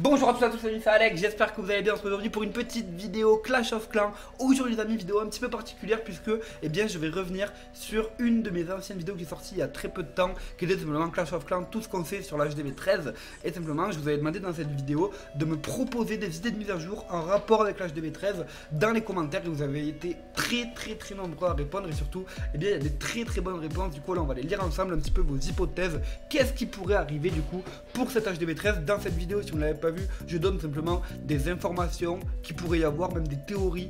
Bonjour à tous, salut, c'est Alex, j'espère que vous allez bien. On se retrouve aujourd'hui pour une petite vidéo Clash of Clans. Aujourd'hui les amis, vidéo un petit peu particulière puisque je vais revenir sur une de mes anciennes vidéos qui est sortie il y a très peu de temps, qui était simplement Clash of Clans, tout ce qu'on sait sur l'HDV 13. Et simplement je vous avais demandé dans cette vidéo de me proposer des idées de mise à jour en rapport avec l'HDV 13 dans les commentaires, et vous avez été très nombreux à répondre, et surtout il y a des très bonnes réponses. Du coup là on va les lire ensemble, un petit peu vos hypothèses, qu'est-ce qui pourrait arriver du coup pour cette HDV 13 dans cette vidéo. Si vous ne l'avez pas vu, je donne simplement des informations qui pourrait y avoir, même des théories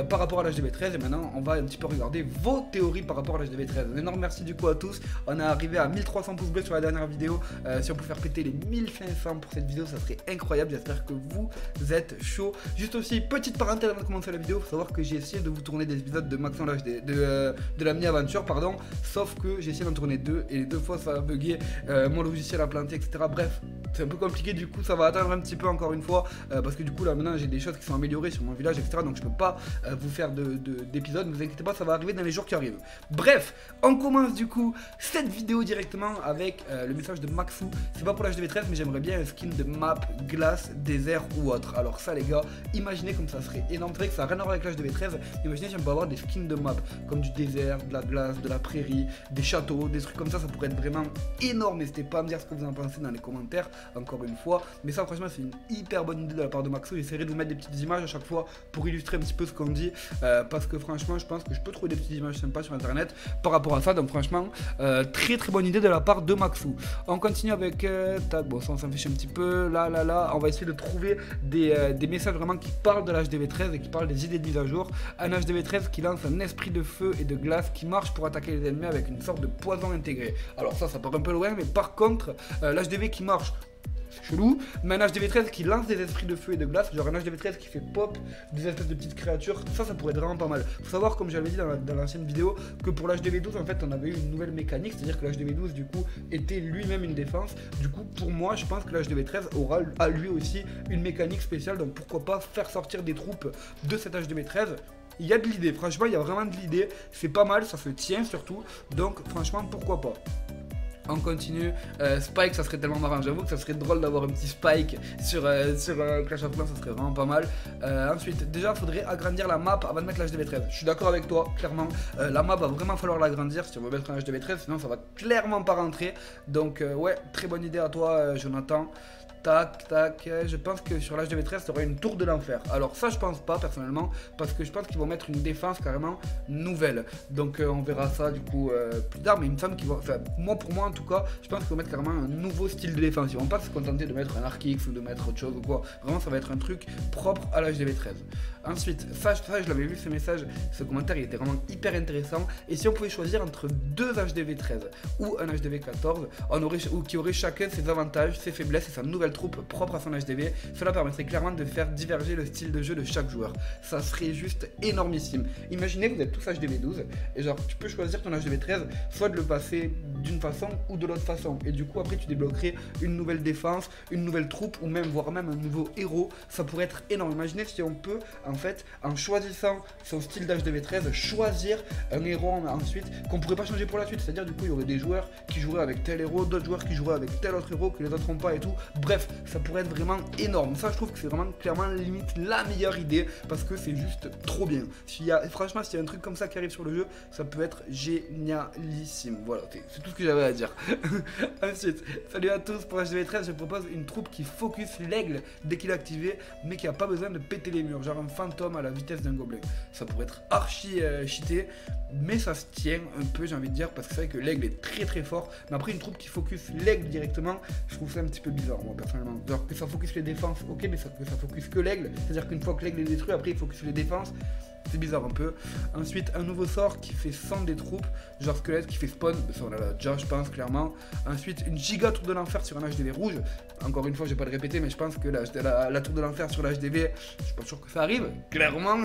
par rapport à l'HDV 13. Et maintenant on va un petit peu regarder vos théories par rapport à l'HDV 13. Un énorme merci du coup à tous. On est arrivé à 1300 pouces bleus sur la dernière vidéo. Si on peut faire péter les 1500 pour cette vidéo, ça serait incroyable. J'espère que vous êtes chaud. Juste aussi, petite parenthèse avant de commencer la vidéo, il faut savoir que j'ai essayé de vous tourner des épisodes de Maxon l'HD, de la mini-aventure, pardon. Sauf que j'ai essayé d'en tourner deux, et les deux fois ça a bugué, mon logiciel a planté, etc. Bref, c'est un peu compliqué, du coup ça va attendre un petit peu encore une fois, parce que du coup là maintenant j'ai des choses qui sont améliorées sur mon village, etc. Donc je peux pas vous faire d'épisodes, ne vous inquiétez pas, ça va arriver dans les jours qui arrivent. Bref, on commence du coup cette vidéo directement avec le message de Maxou. C'est pas pour l'HDV 13, mais j'aimerais bien un skin de map, glace, désert ou autre. Alors ça les gars, imaginez comme ça serait énorme. C'est vrai que ça n'a rien à voir avec l'HDV 13. Imaginez si on peut avoir des skins de map comme du désert, de la glace, de la prairie, des châteaux, des trucs comme ça pourrait être vraiment énorme. N'hésitez pas à me dire ce que vous en pensez dans les commentaires, encore une fois. Mais ça franchement c'est une hyper bonne idée de la part de Maxo. J'essaierai de vous mettre des petites images à chaque fois pour illustrer un petit peu ce qu'on dit, parce que franchement je pense que je peux trouver des petites images sympas sur internet par rapport à ça. Donc franchement très bonne idée de la part de Maxo. On continue avec tac, bon ça on s'en fiche un petit peu. Là on va essayer de trouver des messages vraiment qui parlent de l'HDV 13 et qui parlent des idées de mise à jour. Un HDV 13 qui lance un esprit de feu et de glace qui marche pour attaquer les ennemis avec une sorte de poison intégré. Alors ça part un peu loin, mais par contre l'HDV qui marche, chelou, mais un HDV 13 qui lance des esprits de feu et de glace, genre un HDV 13 qui fait pop des espèces de petites créatures, ça pourrait être vraiment pas mal. Faut savoir, comme j'avais dit dans l'ancienne vidéo, que pour l'HDV 12 en fait on avait eu une nouvelle mécanique, c'est-à-dire que l'HDV 12 du coup était lui-même une défense. Du coup pour moi je pense que l'HDV 13 aura à lui aussi une mécanique spéciale, donc pourquoi pas faire sortir des troupes de cet HDV 13. Il y a de l'idée, franchement il y a vraiment de l'idée, c'est pas mal, ça se tient surtout, donc franchement pourquoi pas. On continue, Spike ça serait tellement marrant, j'avoue que ça serait drôle d'avoir un petit Spike sur Clash of Clans, ça serait vraiment pas mal. Ensuite, déjà il faudrait agrandir la map avant de mettre l'HDV 13, je suis d'accord avec toi, clairement, la map va vraiment falloir l'agrandir si on veut mettre un HDV 13, sinon ça va clairement pas rentrer. Donc ouais, très bonne idée à toi Jonathan. Tac, je pense que sur l'HDV 13 ça aurait une tour de l'enfer. Alors ça je pense pas personnellement, parce que je pense qu'ils vont mettre une défense carrément nouvelle. Donc on verra ça du coup plus tard, mais il me semble qu'ils vont, enfin pour moi en tout cas, je pense qu'ils vont mettre carrément un nouveau style de défense. Ils vont pas se contenter de mettre un Arc X ou de mettre autre chose ou quoi. Vraiment ça va être un truc propre à l'HDV 13. Ensuite, ça je l'avais vu ce message, ce commentaire il était vraiment hyper intéressant. Et si on pouvait choisir entre deux HDV 13 ou un HDV 14, qui aurait chacun ses avantages, ses faiblesses et sa nouvelle troupe propre à son HDV, cela permettrait clairement de faire diverger le style de jeu de chaque joueur. Ça serait juste énormissime. Imaginez que vous êtes tous HDV 12 et genre tu peux choisir ton HDV 13 soit de le passer d'une façon ou de l'autre façon, et du coup après tu débloquerais une nouvelle défense, une nouvelle troupe ou même voire même un nouveau héros. Ça pourrait être énorme. Imaginez si on peut en fait en choisissant son style d'HDV 13 choisir un héros ensuite qu'on pourrait pas changer pour la suite, c'est à dire du coup il y aurait des joueurs qui joueraient avec tel héros, d'autres joueurs qui joueraient avec tel autre héros que les autres n'ont pas et tout. Bref, ça pourrait être vraiment énorme. Ça je trouve que c'est vraiment clairement limite la meilleure idée, parce que c'est juste trop bien. Franchement s'il y a un truc comme ça qui arrive sur le jeu, ça peut être génialissime. Voilà, c'est tout ce que j'avais à dire. Ensuite, salut à tous, pour HDV 13 je propose une troupe qui focus l'aigle dès qu'il est activé, mais qui a pas besoin de péter les murs, genre un fantôme à la vitesse d'un gobelin. Ça pourrait être archi cheaté, mais ça se tient un peu, j'ai envie de dire, parce que c'est vrai que l'aigle est très fort. Mais après une troupe qui focus l'aigle directement, je trouve ça un petit peu bizarre moi personnellement. Genre que ça focus les défenses, ok, mais que ça focus que l'aigle, c'est à dire qu'une fois que l'aigle est détruit, après il focus les défenses. C'est bizarre un peu. Ensuite, un nouveau sort qui fait 100 des troupes, genre squelette qui fait spawn, ça on l'a déjà je pense clairement. Ensuite, une giga tour de l'enfer sur un HDV rouge. Encore une fois, je vais pas le répéter, mais je pense que la tour de l'enfer sur l'HDV, je suis pas sûr que ça arrive, clairement.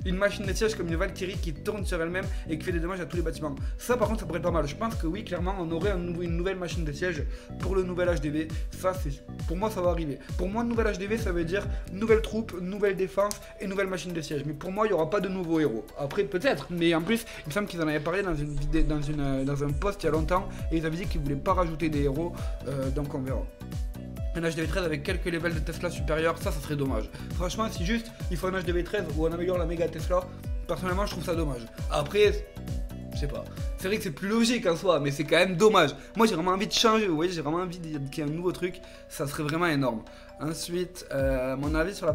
Une machine de siège comme une Valkyrie qui tourne sur elle-même et qui fait des dommages à tous les bâtiments. Ça par contre ça pourrait être pas mal. Je pense que oui, clairement on aurait une nouvelle machine de siège pour le nouvel HDV. Ça c'est, pour moi ça va arriver. Pour moi nouvel HDV ça veut dire nouvelle troupe, nouvelle défense et nouvelle machine de siège. Mais pour moi il y aura pas de nouveaux héros. Après peut-être, mais en plus il me semble qu'ils en avaient parlé dans une vidéo, dans un post il y a longtemps, et ils avaient dit qu'ils voulaient pas rajouter des héros, donc on verra. un HDV 13 avec quelques levels de Tesla supérieurs, ça serait dommage. Franchement, si juste il faut un HDV 13 où on améliore la méga Tesla, personnellement je trouve ça dommage. Après, je sais pas. C'est vrai que c'est plus logique en soi, mais c'est quand même dommage. Moi j'ai vraiment envie de changer, vous voyez, j'ai vraiment envie qu'il y ait un nouveau truc, ça serait vraiment énorme. Ensuite, mon avis sur la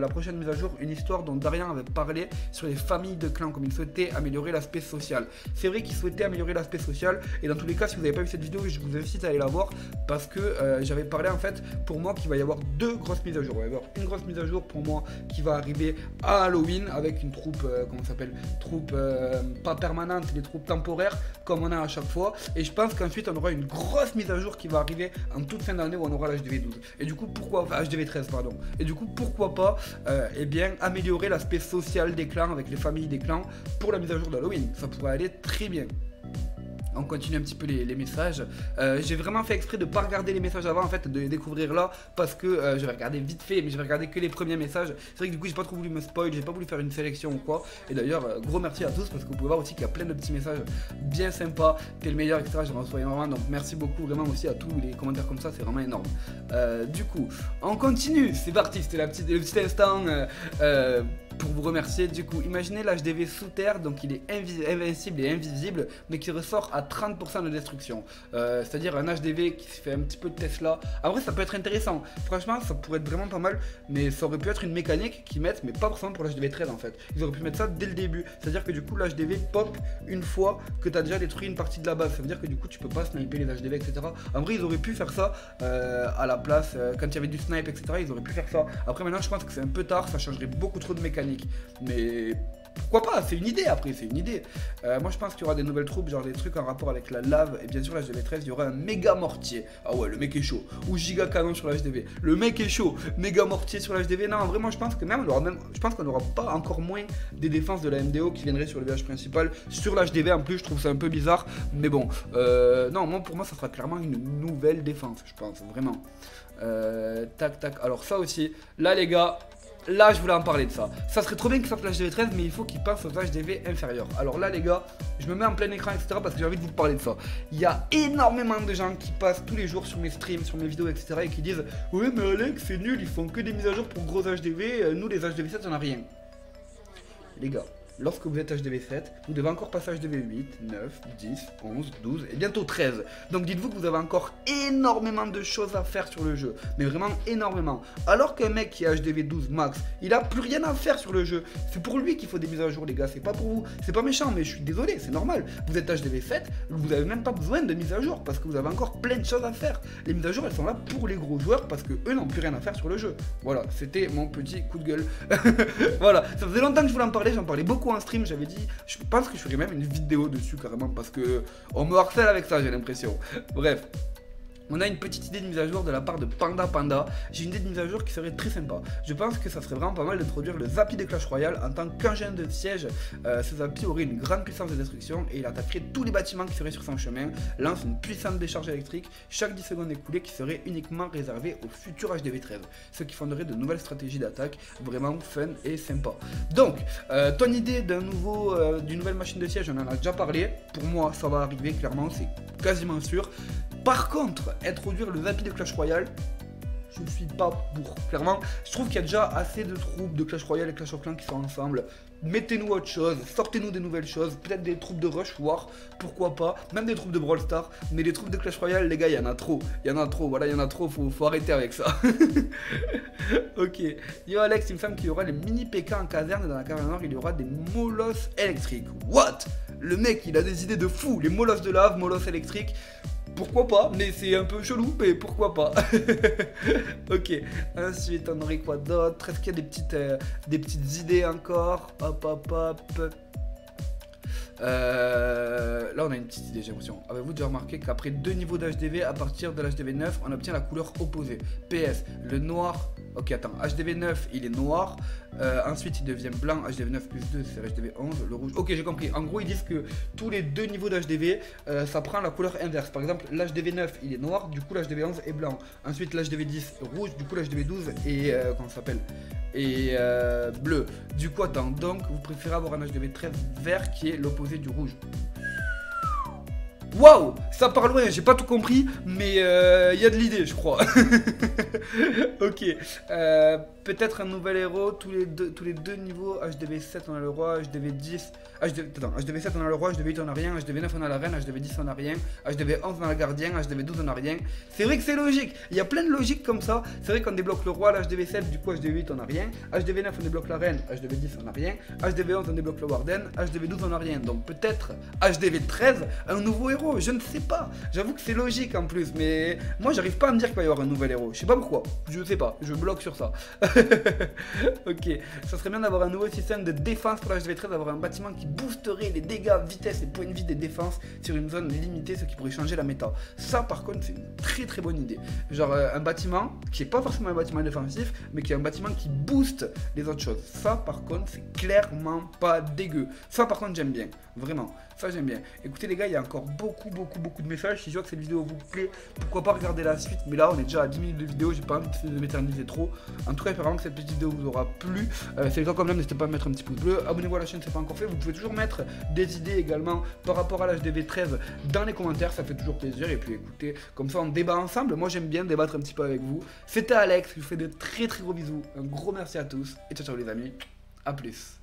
prochaine mise à jour, une histoire dont Darian avait parlé sur les familles de clans, comme il souhaitait améliorer l'aspect social. C'est vrai qu'il souhaitait améliorer l'aspect social, et dans tous les cas, si vous n'avez pas vu cette vidéo, je vous invite à aller la voir, parce que j'avais parlé en fait, pour moi, qu'il va y avoir deux grosses mises à jour. Il va y avoir une grosse mise à jour pour moi qui va arriver à Halloween, avec une troupe, comment ça s'appelle, troupe pas permanente, des troupes temporaires, comme on a à chaque fois, et je pense qu'ensuite on aura une grosse mise à jour qui va arriver en toute fin d'année où on aura l'HDV 12. Et du coup, enfin HDV 13 pardon, et du coup pourquoi pas eh bien améliorer l'aspect social des clans avec les familles des clans pour la mise à jour d'Halloween, ça pourrait aller très bien. On continue un petit peu les messages. J'ai vraiment fait exprès de ne pas regarder les messages avant en fait, de les découvrir là, parce que je vais regarder vite fait, mais je vais regarder que les premiers messages. C'est vrai que du coup j'ai pas trop voulu me spoil, j'ai pas voulu faire une sélection ou quoi. Et d'ailleurs gros merci à tous, parce que vous pouvez voir aussi qu'il y a plein de petits messages bien sympas, t'es le meilleur, etc. J'en reçois énormément, donc merci beaucoup vraiment aussi à tous les commentaires comme ça, c'est vraiment énorme. Du coup on continue, c'est parti, c'était le petit instant pour vous remercier. Du coup imaginez l'HDV sous terre, donc il est invincible et invisible, mais qui ressort à 30% de destruction, c'est à dire un HDV qui fait un petit peu de Tesla. Après ça peut être intéressant, franchement ça pourrait être vraiment pas mal, mais ça aurait pu être une mécanique qu'ils mettent, mais pas forcément pour l'HDV 13 en fait. Ils auraient pu mettre ça dès le début, c'est à dire que du coup l'HDV pop une fois que tu as déjà détruit une partie de la base, ça veut dire que du coup tu peux pas sniper les HDV, etc. En vrai ils auraient pu faire ça à la place, quand il y avait du snipe, etc. Ils auraient pu faire ça. Après maintenant je pense que c'est un peu tard, ça changerait beaucoup trop de mécanique, mais pourquoi pas, c'est une idée. Après c'est une idée. Moi je pense qu'il y aura des nouvelles troupes, genre des trucs en rapport avec la lave, et bien sûr la HDV 13 il y aura un méga mortier. Ah ouais, le mec est chaud. Ou giga canon sur la HDV, le mec est chaud. Méga mortier sur la HDV. Non vraiment je pense que même, je pense qu'on n'aura pas encore moins des défenses de la MDO qui viendraient sur le village principal. Sur la HDV en plus je trouve ça un peu bizarre, mais bon non, moi pour moi ça sera clairement une nouvelle défense, je pense vraiment. Tac tac, alors ça aussi, là les gars, là je voulais en parler de ça. Ça serait trop bien qu'ils sortent l'HDV 13, mais il faut qu'ils passent aux HDV inférieurs. Alors là les gars, je me mets en plein écran, etc. parce que j'ai envie de vous parler de ça. Il y a énormément de gens qui passent tous les jours sur mes streams, sur mes vidéos, etc. et qui disent ouais mais Alex c'est nul, ils font que des mises à jour pour gros HDV, nous les HDV 7 on a rien. Les gars, lorsque vous êtes HDV 7, vous devez encore passer HDV 8, 9, 10, 11, 12 et bientôt 13. Donc dites-vous que vous avez encore énormément de choses à faire sur le jeu. Mais vraiment énormément. Alors qu'un mec qui est HDV 12 max, il a plus rien à faire sur le jeu. C'est pour lui qu'il faut des mises à jour les gars, c'est pas pour vous. C'est pas méchant mais je suis désolé, c'est normal. Vous êtes HDV 7, vous n'avez même pas besoin de mises à jour parce que vous avez encore plein de choses à faire. Les mises à jour elles sont là pour les gros joueurs parce que eux n'ont plus rien à faire sur le jeu. Voilà, c'était mon petit coup de gueule. Voilà, ça faisait longtemps que je voulais en parler, j'en parlais beaucoup en stream, j'avais dit, je pense que je ferais même une vidéo dessus carrément parce que on me harcèle avec ça, j'ai l'impression. Bref. On a une petite idée de mise à jour de la part de Panda Panda. J'ai une idée de mise à jour qui serait très sympa. Je pense que ça serait vraiment pas mal d'introduire le Zappy de Clash Royale en tant qu'engin de siège. Ce Zappy aurait une grande puissance de destruction et il attaquerait tous les bâtiments qui seraient sur son chemin. Lance une puissante décharge électrique chaque 10 secondes écoulées qui serait uniquement réservée au futur HDV 13. Ce qui fonderait de nouvelles stratégies d'attaque vraiment fun et sympa. Donc, ton idée d'une nouvelle machine de siège, on en a déjà parlé. Pour moi, ça va arriver clairement, c'est quasiment sûr. Par contre, introduire le Zappy de Clash Royale, je ne suis pas pour. Clairement, je trouve qu'il y a déjà assez de troupes de Clash Royale et Clash of Clans qui sont ensemble. Mettez-nous autre chose, sortez-nous des nouvelles choses, peut-être des troupes de Rush War, pourquoi pas, même des troupes de Brawl Stars, mais les troupes de Clash Royale, les gars, il y en a trop, voilà, il y en a trop, faut arrêter avec ça. Ok, yo Alex, il me semble qu'il y aura les mini PK en caserne et dans la caserne nord, il y aura des molosses électriques. What? Le mec, il a des idées de fou, les molosses de lave, molosses électriques. Pourquoi pas, mais c'est un peu chelou, mais pourquoi pas. Ok, ensuite on aurait quoi d'autre? Est-ce qu'il y a des petites idées encore? Hop hop hop. Là on a une petite idée, j'ai l'impression. Avez-vous déjà remarqué qu'après 2 niveaux d'HDV, à partir de l'HDV 9, on obtient la couleur opposée? PS, le noir. Ok, attends, HDV 9 il est noir. Ensuite il devient blanc, HDV 9 plus 2 c'est HDV 11, le rouge. Ok, j'ai compris. En gros ils disent que tous les 2 niveaux d'HDV ça prend la couleur inverse. Par exemple l'HDV 9 il est noir, du coup l'HDV 11 est blanc. Ensuite l'HDV 10 rouge, du coup l'HDV 12 est comment ça s'appelle, et bleu. Du coup attends, donc vous préférez avoir un HDV 13 vert qui est l'opposé du rouge. Waouh, ça part loin, j'ai pas tout compris, mais y a de l'idée, je crois. Ok, peut-être un nouvel héros, tous les deux niveaux, HDV7 on a le roi, HDV10, HDV7 on a le roi, HDV8 on a rien, HDV9 on a la reine, HDV10 on a rien, HDV11 on a le gardien, HDV12 on a rien. C'est vrai que c'est logique, il y a plein de logiques comme ça. C'est vrai qu'on débloque le roi, l'HDV7, du coup HDV8 on a rien, HDV9 on débloque la reine, HDV10 on a rien, HDV11 on débloque le warden, HDV12 on a rien. Donc peut-être HDV13 un nouveau héros, je ne sais pas. J'avoue que c'est logique en plus, mais moi j'arrive pas à me dire qu'il va y avoir un nouvel héros. Je sais pas pourquoi, je sais pas, je bloque sur ça. Ok, ça serait bien d'avoir un nouveau système de défense pour la HDV13, d'avoir un bâtiment qui boosterait les dégâts, vitesse et points de vie des défenses sur une zone limitée, ce qui pourrait changer la méta. Ça par contre c'est une très bonne idée. Genre un bâtiment qui est pas forcément un bâtiment défensif, mais qui est un bâtiment qui booste les autres choses. Ça par contre c'est clairement pas dégueu. Ça par contre j'aime bien, vraiment. Ça j'aime bien. Écoutez les gars, il y a encore beaucoup de messages. Si je vois que cette vidéo vous plaît, pourquoi pas regarder la suite. Mais là on est déjà à 10 minutes de vidéo, j'ai pas envie de m'éterniser trop. En tout cas j'espère vraiment que cette petite vidéo vous aura plu. C'est le cas comme là, n'hésitez pas à mettre un petit pouce bleu. Abonnez-vous à la chaîne si ce n'est pas encore fait. Vous pouvez toujours mettre des idées également par rapport à l'HDV13 dans les commentaires, ça fait toujours plaisir. Et puis écoutez, comme ça on débat ensemble. Moi j'aime bien débattre un petit peu avec vous. C'était Alex, je vous fais de très gros bisous. Un gros merci à tous et ciao les amis. A plus.